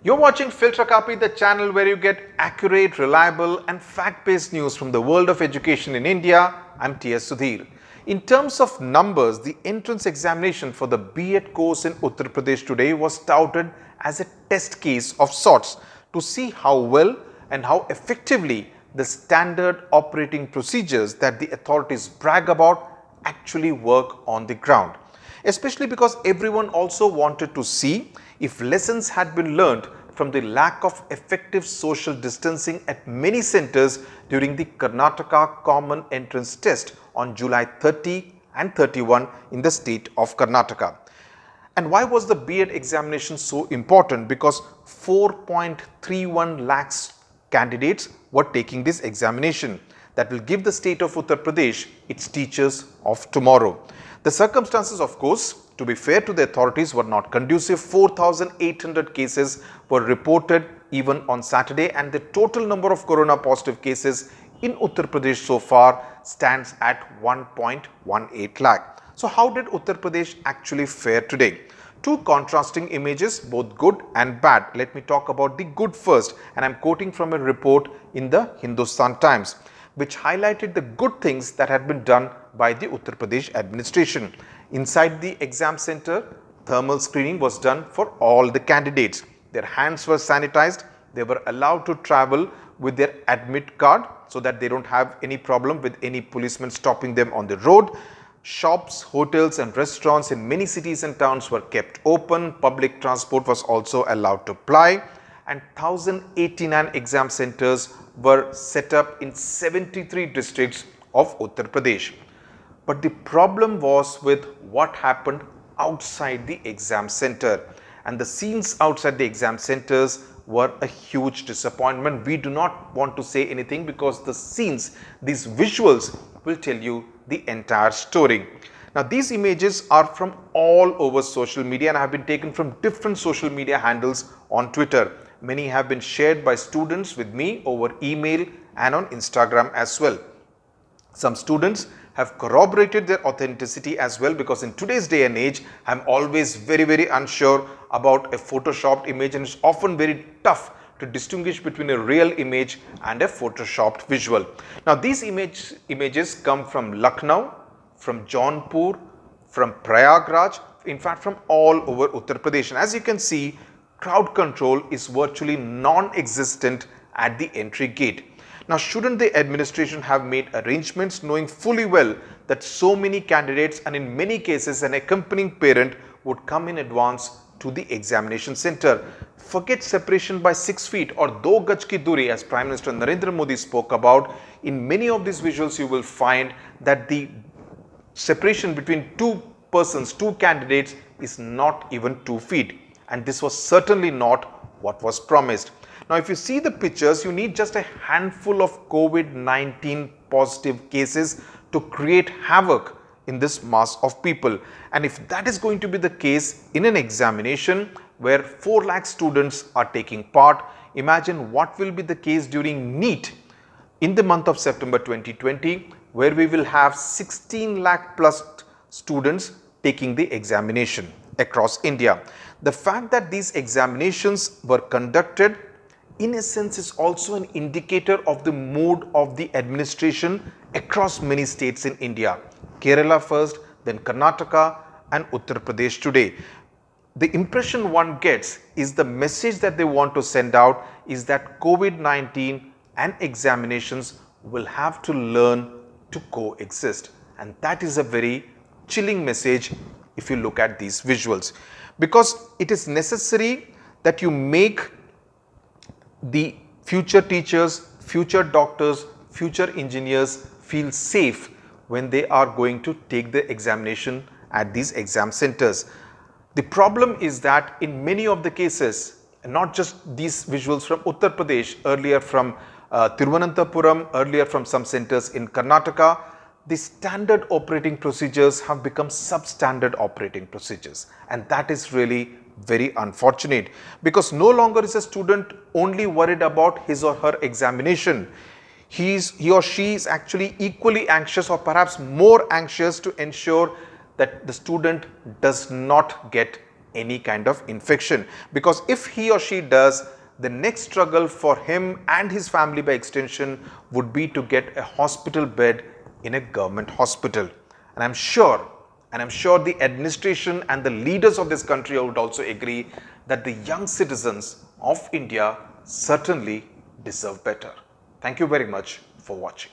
You're watching Filter Kaapi, the channel where you get accurate, reliable and fact-based news from the world of education in India. I'm T.S. Sudhir. In terms of numbers, the entrance examination for the B.Ed course in Uttar Pradesh today was touted as a test case of sorts to see how well and how effectively the standard operating procedures that the authorities brag about actually work on the ground. Especially because everyone also wanted to see if lessons had been learned from the lack of effective social distancing at many centers during the Karnataka Common Entrance Test on July 30 and 31 in the state of Karnataka. And why was the B.Ed examination so important? Because 4.31 lakhs candidates were taking this examination that will give the state of Uttar Pradesh its teachers of tomorrow. The circumstances, of course, to be fair to the authorities, were not conducive. 4,800 cases were reported even on Saturday, and the total number of corona positive cases in Uttar Pradesh so far stands at 1.18 lakh. So how did Uttar Pradesh actually fare today? Two contrasting images, both good and bad. Let me talk about the good first, and I'm quoting from a report in the Hindustan Times, which highlighted the good things that had been done by the Uttar Pradesh administration. Inside the exam center, thermal screening was done for all the candidates. Their hands were sanitized. They were allowed to travel with their admit card so that they don't have any problem with any policeman stopping them on the road. Shops, hotels and restaurants in many cities and towns were kept open. Public transport was also allowed to ply, and 1,089 exam centers were set up in 73 districts of Uttar Pradesh. But the problem was with what happened outside the exam center, and the scenes outside the exam centers were a huge disappointment. We do not want to say anything because the scenes, these visuals will tell you the entire story. Now, these images are from all over social media and have been taken from different social media handles on Twitter. Many have been shared by students with me over email and on Instagram as well. Some students have corroborated their authenticity as well, because in today's day and age, I'm always very unsure about a photoshopped image, and it's often very tough to distinguish between a real image and a photoshopped visual. Now, these images come from Lucknow, from Jaunpur, from Prayagraj, in fact from all over Uttar Pradesh. And as you can see, crowd control is virtually non-existent at the entry gate. Now, shouldn't the administration have made arrangements knowing fully well that so many candidates and in many cases an accompanying parent would come in advance to the examination center? Forget separation by 6 feet or 2 gaj ki duri, as Prime Minister Narendra Modi spoke about. In many of these visuals, you will find that the separation between two persons, two candidates, is not even 2 feet. And this was certainly not what was promised. Now, if you see the pictures, you need just a handful of COVID-19 positive cases to create havoc in this mass of people. And if that is going to be the case in an examination where 4 lakh students are taking part, imagine what will be the case during NEET in the month of September 2020, where we will have 16 lakh plus students taking the examination across India. The fact that these examinations were conducted in a sense is also an indicator of the mood of the administration across many states in India. Kerala first, then Karnataka and Uttar Pradesh today. The impression one gets is the message that they want to send out is that COVID-19 and examinations will have to learn to coexist. And that is a very chilling message if you look at these visuals, because it is necessary that you make the future teachers, future doctors, future engineers feel safe when they are going to take the examination at these exam centers. The problem is that in many of the cases, not just these visuals from Uttar Pradesh, earlier from Thiruvananthapuram, earlier from some centers in Karnataka, the standard operating procedures have become substandard operating procedures, and that is really very unfortunate, because no longer is a student only worried about his or her examination. He or she is actually equally anxious or perhaps more anxious to ensure that the student does not get any kind of infection. Because if he or she does, the next struggle for him and his family by extension would be to get a hospital bed in a government hospital. And I'm sure the administration and the leaders of this country would also agree that the young citizens of India certainly deserve better. Thank you very much for watching.